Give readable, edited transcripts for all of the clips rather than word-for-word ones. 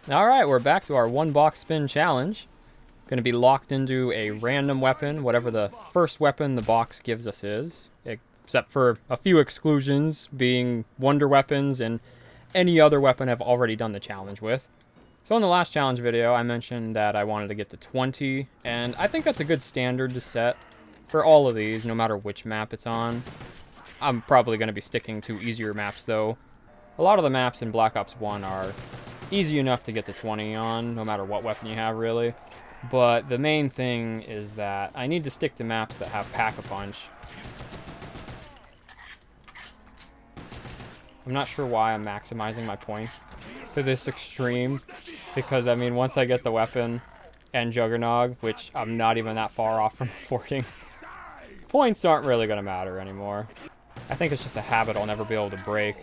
Alright, we're back to our one box spin challenge. Going to be locked into a random weapon, whatever the first weapon the box gives us is. Except for a few exclusions, being wonder weapons and any other weapon I've already done the challenge with. So in the last challenge video, I mentioned that I wanted to get to 20, and I think that's a good standard to set for all of these, no matter which map it's on. I'm probably going to be sticking to easier maps, though. A lot of the maps in Black Ops 1 are easy enough to get to 20 on, no matter what weapon you have, really. But the main thing is that I need to stick to maps that have Pack-a-Punch. I'm not sure why I'm maximizing my points to this extreme, because, I mean, once I get the weapon and Juggernog, which I'm not even that far off from affording, points aren't really going to matter anymore. I think it's just a habit I'll never be able to break.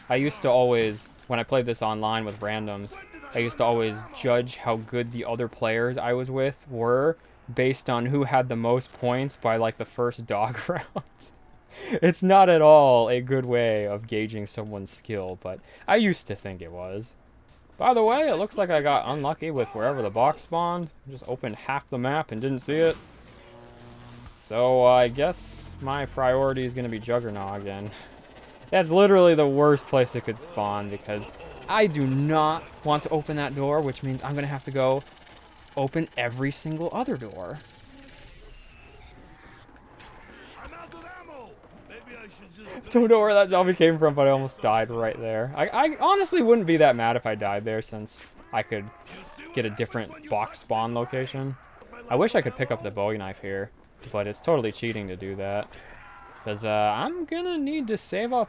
I used to always, when I played this online with randoms, I used to always judge how good the other players I was with were based on who had the most points by, like, the first dog rounds. It's not at all a good way of gauging someone's skill, but I used to think it was. By the way, it looks like I got unlucky with wherever the box spawned. I just opened half the map and didn't see it. So I guess my priority is going to be Juggernog again. That's literally the worst place it could spawn, because I do not want to open that door, which means I'm going to have to go open every single other door. Don't know where that zombie came from, but I almost died right there. I honestly wouldn't be that mad if I died there, since I could get a different box spawn location. I wish I could pick up the Bowie knife here, but it's totally cheating to do that. Because I'm gonna need to save up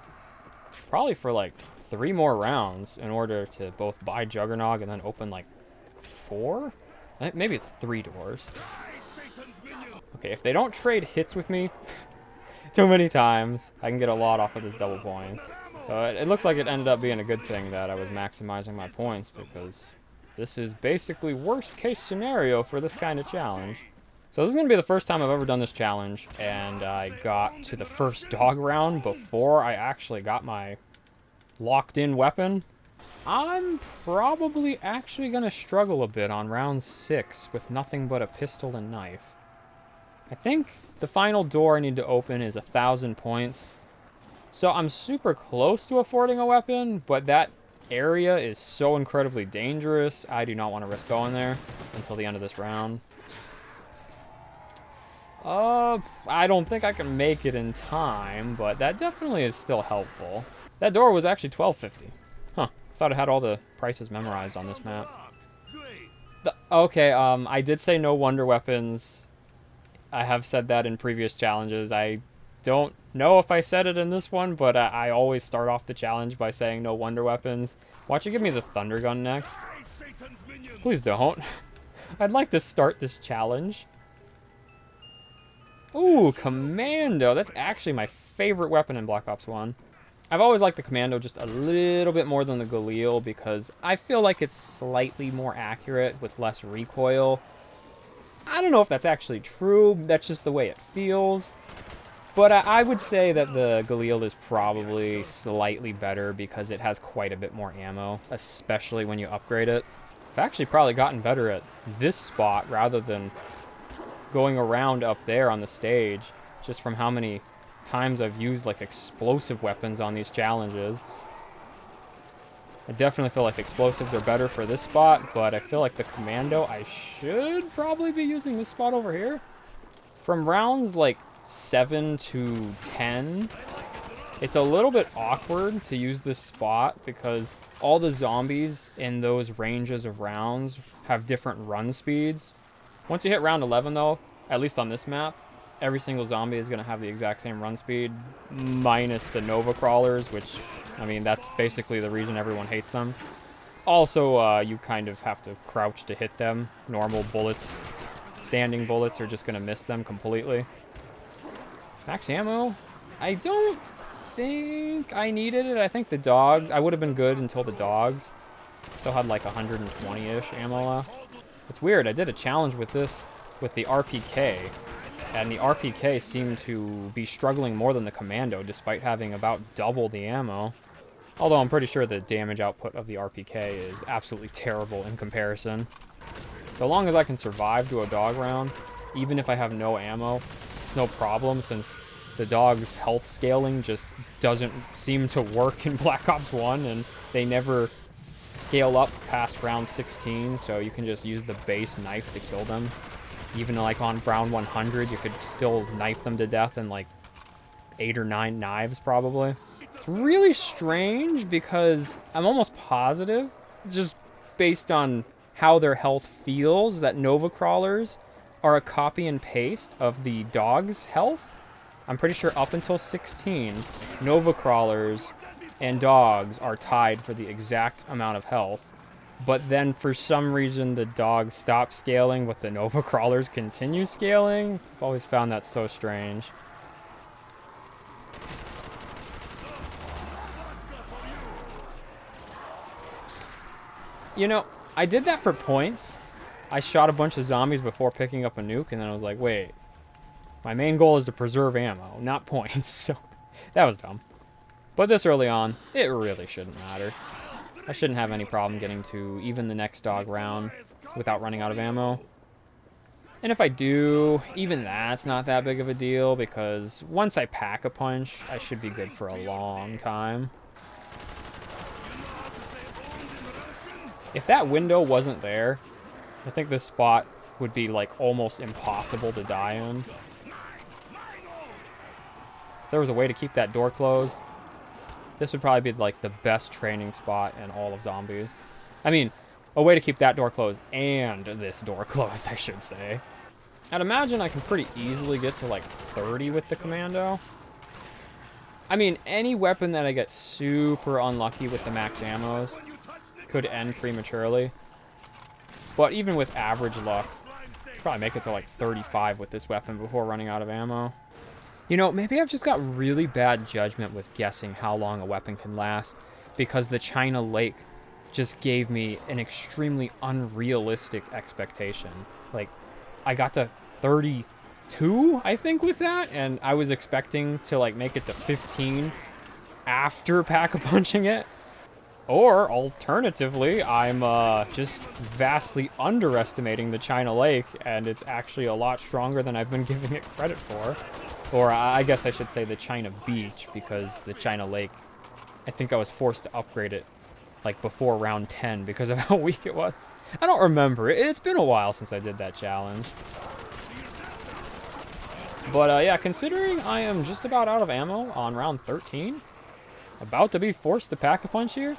probably for like 3 more rounds in order to both buy Juggernog and then open like 4? Maybe it's 3 doors. Okay, if they don't trade hits with me too many times, I can get a lot off of this double points. So it looks like it ended up being a good thing that I was maximizing my points, because this is basically worst case scenario for this kind of challenge. So this is going to be the first time I've ever done this challenge, and I got to the first dog round before I actually got my locked-in weapon. I'm probably actually going to struggle a bit on round 6 with nothing but a pistol and knife. I think the final door I need to open is 1,000 points. So I'm super close to affording a weapon, but that area is so incredibly dangerous, I do not want to risk going there until the end of this round. I don't think I can make it in time, but that definitely is still helpful. That door was actually $12.50. Huh. Thought it had all the prices memorized on this map. Okay, I did say no wonder weapons. I have said that in previous challenges. I don't know if I said it in this one, but I always start off the challenge by saying no wonder weapons. Why don't you give me the thunder gun next? Please don't. I'd like to start this challenge. Ooh, Commando. That's actually my favorite weapon in Black Ops 1. I've always liked the Commando just a little bit more than the Galil, because I feel like it's slightly more accurate with less recoil. I don't know if that's actually true. That's just the way it feels. But I would say that the Galil is probably slightly better because it has quite a bit more ammo, especially when you upgrade it. I've actually probably gotten better at this spot rather than going around up there on the stage, just from how many times I've used like explosive weapons on these challenges. I definitely feel like explosives are better for this spot, but I feel like the Commando, I should probably be using this spot over here. From rounds like 7 to 10, it's a little bit awkward to use this spot because all the zombies in those ranges of rounds have different run speeds. Once you hit round 11, though, at least on this map, every single zombie is going to have the exact same run speed, minus the Nova Crawlers, which, I mean, that's basically the reason everyone hates them. Also, you kind of have to crouch to hit them. Normal bullets, standing bullets are just going to miss them completely. Max ammo? I don't think I needed it. I think the dogs, I would have been good until the dogs. Still had like 120-ish ammo left. It's weird, I did a challenge with this, with the RPK, and the RPK seemed to be struggling more than the Commando, despite having about double the ammo. Although I'm pretty sure the damage output of the RPK is absolutely terrible in comparison. So long as I can survive to a dog round, even if I have no ammo, it's no problem, since the dog's health scaling just doesn't seem to work in Black Ops 1, and they never scale up past round 16, so you can just use the base knife to kill them. Even like on round 100, you could still knife them to death in like 8 or 9 knives probably. It's really strange because I'm almost positive, just based on how their health feels, that Nova Crawlers are a copy and paste of the dog's health. I'm pretty sure up until 16, Nova Crawlers and dogs are tied for the exact amount of health. But then for some reason the dogs stop scaling, but the Nova Crawlers continue scaling. I've always found that so strange. You know, I did that for points. I shot a bunch of zombies before picking up a nuke, and then I was like, wait, my main goal is to preserve ammo, not points. So that was dumb. But this early on, it really shouldn't matter. I shouldn't have any problem getting to even the next dog round without running out of ammo. And if I do, even that's not that big of a deal, because once I pack a punch, I should be good for a long time. If that window wasn't there, I think this spot would be like almost impossible to die in. If there was a way to keep that door closed, this would probably be like the best training spot in all of zombies. I mean, a way to keep that door closed and this door closed, I should say. I'd imagine I can pretty easily get to like 30 with the Commando. I mean, any weapon that I get super unlucky with the max ammos could end prematurely. But even with average luck, I'd probably make it to like 35 with this weapon before running out of ammo. You know, maybe I've just got really bad judgment with guessing how long a weapon can last, because the China Lake just gave me an extremely unrealistic expectation. Like, I got to 32, I think, with that, and I was expecting to like make it to 15 after pack-a-punching it. Or, alternatively, I'm just vastly underestimating the China Lake, and it's actually a lot stronger than I've been giving it credit for. Or I guess I should say the China Beach, because the China Lake, I think I was forced to upgrade it like before round 10 because of how weak it was. I don't remember. It's been a while since I did that challenge. But yeah, considering I am just about out of ammo on round 13, about to be forced to pack-a-punch here,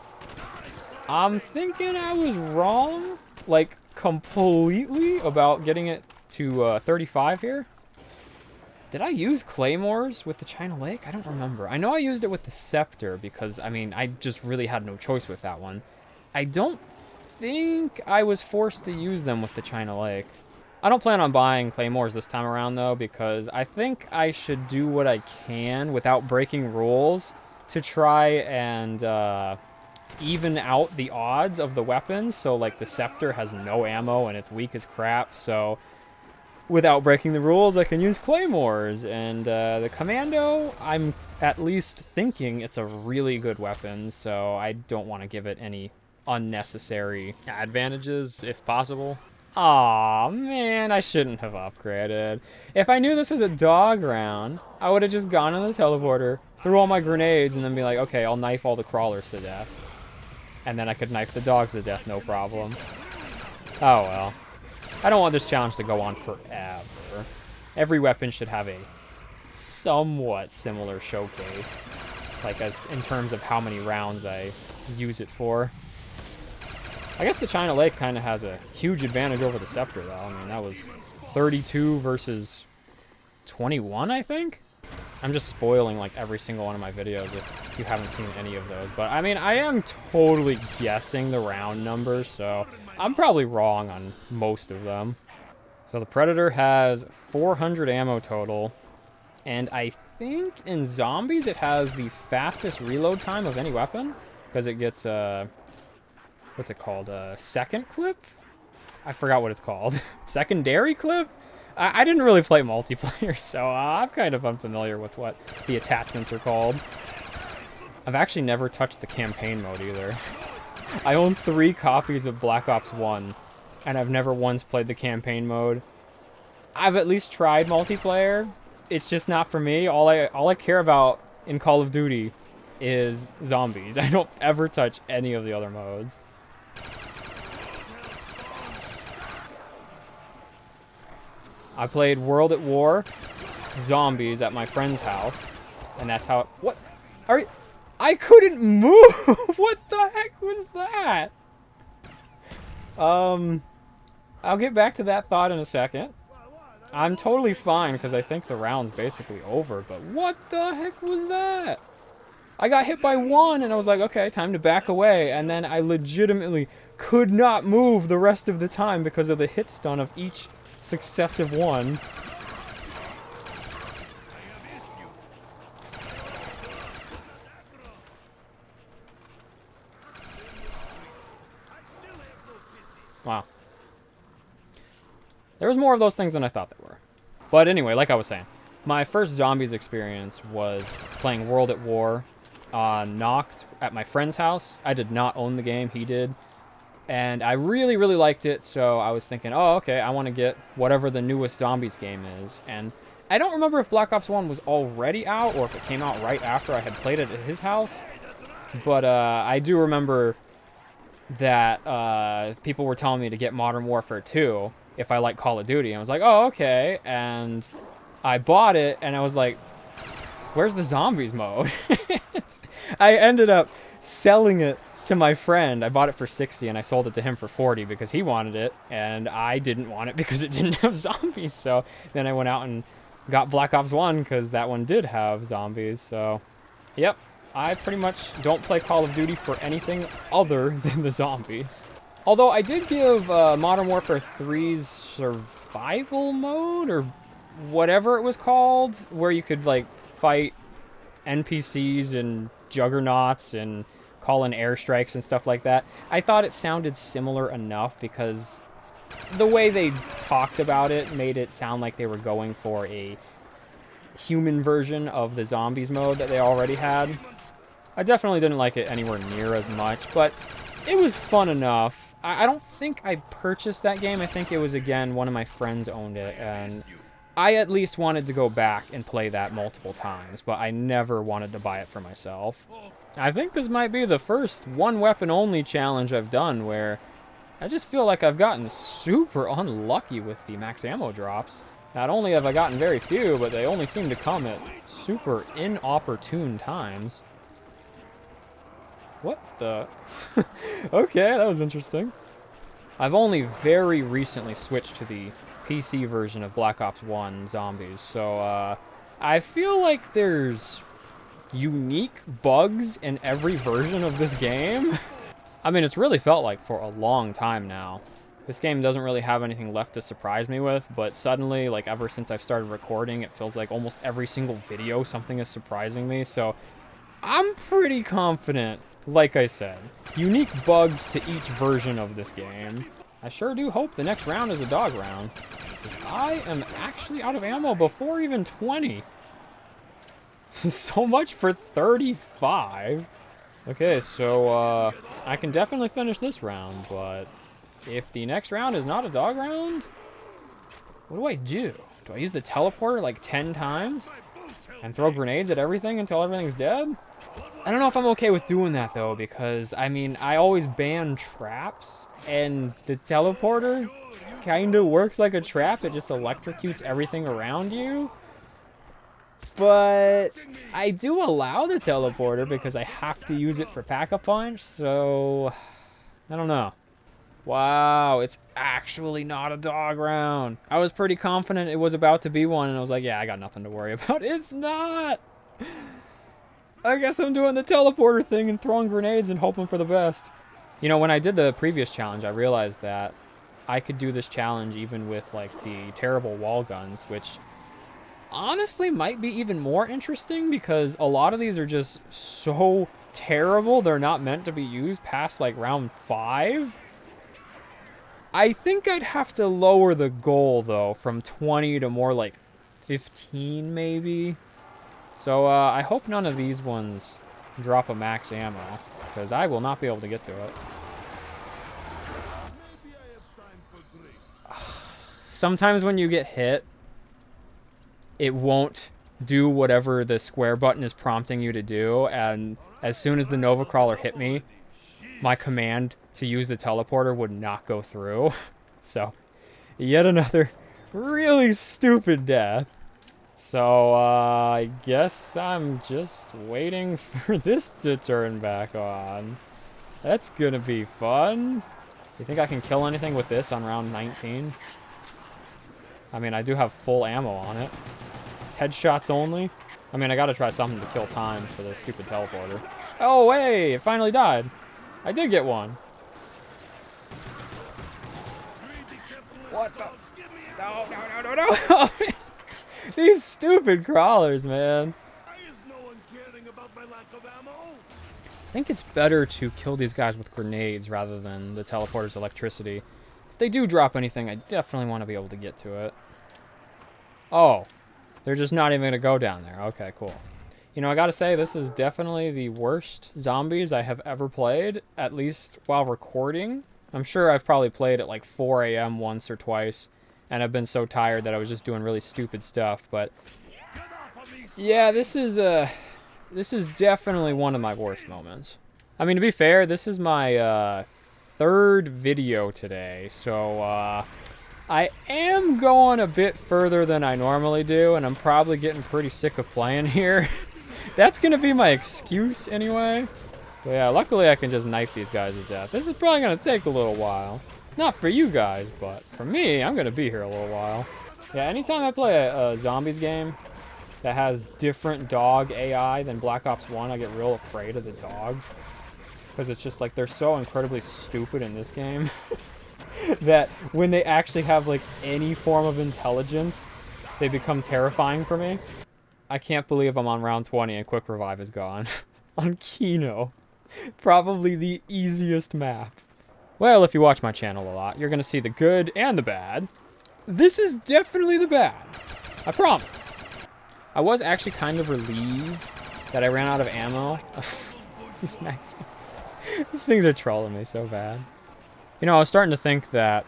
I'm thinking I was wrong, like, completely about getting it to 35 here. Did I use claymores with the China Lake? I don't remember. I know I used it with the Scepter because, I mean, I just really had no choice with that one. I don't think I was forced to use them with the China Lake. I don't plan on buying claymores this time around, though, because I think I should do what I can without breaking rules to try and even out the odds of the weapons. So, like, the Scepter has no ammo and it's weak as crap, so without breaking the rules, I can use claymores. And the Commando, I'm at least thinking it's a really good weapon, so I don't want to give it any unnecessary advantages, if possible. Aw, man, I shouldn't have upgraded. If I knew this was a dog round, I would have just gone on the teleporter, threw all my grenades, and then be like, okay, I'll knife all the crawlers to death. And then I could knife the dogs to death, no problem. Oh, well. I don't want this challenge to go on forever. Every weapon should have a somewhat similar showcase, like as in terms of how many rounds I use it for. I guess the China Lake kind of has a huge advantage over the Scepter, though. I mean, that was 32 versus 21, I think? I'm just spoiling, like, every single one of my videos if you haven't seen any of those. But, I mean, I am totally guessing the round numbers, so I'm probably wrong on most of them. So the Predator has 400 ammo total, and I think in zombies it has the fastest reload time of any weapon, because it gets what's it called? Second clip? I forgot what it's called. Secondary clip? I didn't really play multiplayer, so I'm kind of unfamiliar with what the attachments are called. I've actually never touched the campaign mode either. I own 3 copies of Black Ops 1, and I've never once played the campaign mode. I've at least tried multiplayer. It's just not for me. All I care about in Call of Duty is zombies. I don't ever touch any of the other modes. I played World at War, zombies at my friend's house, and that's how... What? Are you... I couldn't move! What the heck was that? I'll get back to that thought in a second. I'm totally fine, because I think the round's basically over, but what the heck was that? I got hit by one, and I was like, okay, time to back away, and then I legitimately could not move the rest of the time because of the hit stun of each successive one. Wow. There was more of those things than I thought there were. But anyway, like I was saying, my first zombies experience was playing World at War on Noct at my friend's house. I did not own the game, he did. And I really, really liked it, so I was thinking, oh, okay, I want to get whatever the newest zombies game is. And I don't remember if Black Ops 1 was already out or if it came out right after I had played it at his house. But I do remember that people were telling me to get Modern Warfare 2 if I like Call of Duty. And I was like, oh, okay. And I bought it, and I was like, where's the zombies mode? I ended up selling it to my friend. I bought it for 60 and I sold it to him for 40 because he wanted it and I didn't want it because it didn't have zombies. So then I went out and got Black Ops 1 because that one did have zombies. So yep, I pretty much don't play Call of Duty for anything other than the zombies. Although I did give Modern Warfare 3's survival mode or whatever it was called, where you could like fight NPCs and juggernauts and call in airstrikes and stuff like that. I thought it sounded similar enough because the way they talked about it made it sound like they were going for a human version of the zombies mode that they already had. I definitely didn't like it anywhere near as much, but it was fun enough. I don't think I purchased that game. I think it was, again, one of my friends owned it, and I at least wanted to go back and play that multiple times, but I never wanted to buy it for myself. I think this might be the first one weapon only challenge I've done where I just feel like I've gotten super unlucky with the max ammo drops. Not only have I gotten very few, but they only seem to come at super inopportune times. What the? Okay, that was interesting. I've only very recently switched to the PC version of Black Ops 1 Zombies, so I feel like there's unique bugs in every version of this game. I mean, it's really felt like for a long time now. This game doesn't really have anything left to surprise me with, but suddenly, like ever since I've started recording, it feels like almost every single video something is surprising me, so I'm pretty confident, like I said. Unique bugs to each version of this game. I sure do hope the next round is a dog round. I am actually out of ammo before even 20. So much for 35. Okay, so I can definitely finish this round, but if the next round is not a dog round, what do I do? Do I use the teleporter like 10 times and throw grenades at everything until everything's dead? I don't know if I'm okay with doing that though, because I mean, I always ban traps, and the teleporter kind of works like a trap. It just electrocutes everything around you. But I do allow the teleporter because I have to use it for pack-a-punch, so I don't know. Wow, it's actually not a dog round. I was pretty confident it was about to be one, and I was like, yeah, I got nothing to worry about. It's not! I guess I'm doing the teleporter thing and throwing grenades and hoping for the best. You know, when I did the previous challenge, I realized that I could do this challenge even with, like, the terrible wall guns, which honestly might be even more interesting because a lot of these are just so terrible they're not meant to be used past, like, round 5. I think I'd have to lower the goal, though, from 20 to more like 15, maybe. So I hope none of these ones drop a max ammo, because I will not be able to get to it. Sometimes when you get hit, it won't do whatever the square button is prompting you to do, and as soon as the Nova Crawler hit me, my command to use the teleporter would not go through. So, yet another really stupid death. So, I guess I'm just waiting for this to turn back on. That's gonna be fun. You think I can kill anything with this on round 19? I mean, I do have full ammo on it. Headshots only. I mean, I gotta try something to kill time for this stupid teleporter. Oh, hey! It finally died. I did get one. What the? No, no, no, no, no! Oh, man. These stupid crawlers, man. I think it's better to kill these guys with grenades rather than the teleporter's electricity. If they do drop anything, I definitely want to be able to get to it. Oh. They're just not even going to go down there. Okay, cool. You know, I gotta say, this is definitely the worst zombies I have ever played, at least while recording. I'm sure I've probably played at like 4 a.m. once or twice, and I've been so tired that I was just doing really stupid stuff, but yeah, this is definitely one of my worst moments. I mean, to be fair, this is my third video today, so I am going a bit further than I normally do, and I'm probably getting pretty sick of playing here. That's going to be my excuse anyway. But yeah, luckily I can just knife these guys to death. This is probably going to take a little while. Not for you guys, but for me, I'm going to be here a little while. Yeah, anytime I play a zombies game that has different dog AI than Black Ops 1, I get real afraid of the dogs. Because it's just like, they're so incredibly stupid in this game. That when they actually have like any form of intelligence, they become terrifying for me. I can't believe I'm on round 20 and Quick Revive is gone. On Kino. Probably the easiest map. Well, if you watch my channel a lot, you're going to see the good and the bad. This is definitely the bad. I promise. I was actually kind of relieved that I ran out of ammo. These things are trolling me so bad. You know, I was starting to think that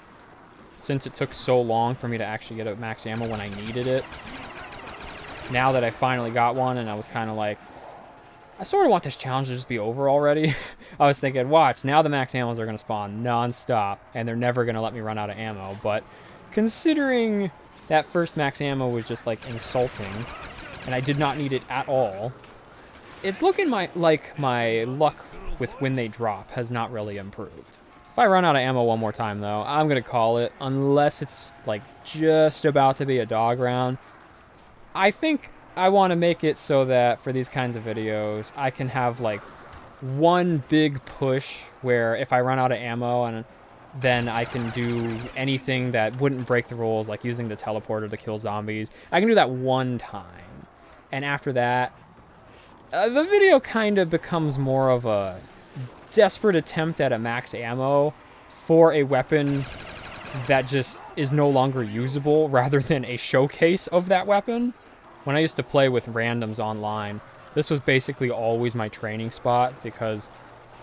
since it took so long for me to actually get a max ammo when I needed it, now that I finally got one and I was kind of like, I sort of want this challenge to just be over already. I was thinking, watch, now the max ammos are going to spawn non-stop and they're never going to let me run out of ammo. But considering that first max ammo was just like insulting and I did not need it at all, it's looking like my luck with when they drop has not really improved. If I run out of ammo one more time, though, I'm going to call it, unless it's, like, just about to be a dog round. I think I want to make it so that for these kinds of videos, I can have, like, one big push where if I run out of ammo, and then I can do anything that wouldn't break the rules, like using the teleporter to kill zombies. I can do that one time. And after that, the video kind of becomes more of a desperate attempt at a max ammo for a weapon that just is no longer usable rather than a showcase of that weapon. When I used to play with randoms online, this was basically always my training spot because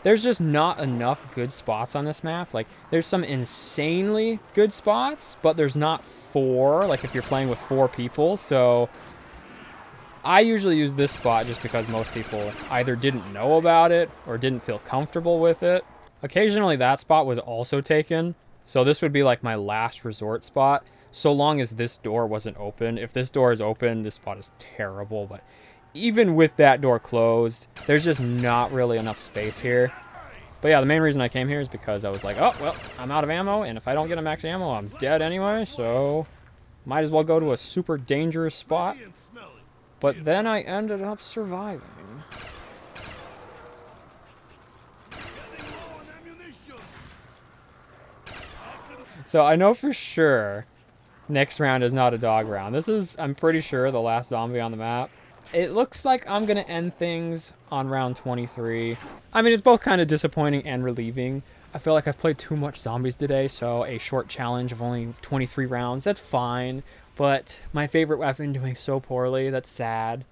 there's just not enough good spots on this map. Like, there's some insanely good spots, but there's not 4, like if you're playing with 4 people, so I usually use this spot just because most people either didn't know about it or didn't feel comfortable with it. Occasionally that spot was also taken, so this would be like my last resort spot, so long as this door wasn't open. If this door is open, this spot is terrible, but even with that door closed, there's just not really enough space here. But yeah, the main reason I came here is because I was like, oh, well, I'm out of ammo, and if I don't get a max ammo, I'm dead anyway, so might as well go to a super dangerous spot. But then I ended up surviving. So I know for sure next round is not a dog round. This is, I'm pretty sure, the last zombie on the map. It looks like I'm going to end things on round 23. I mean, it's both kind of disappointing and relieving. I feel like I've played too much zombies today, so a short challenge of only 23 rounds, that's fine. But my favorite weapon doing so poorly, that's sad.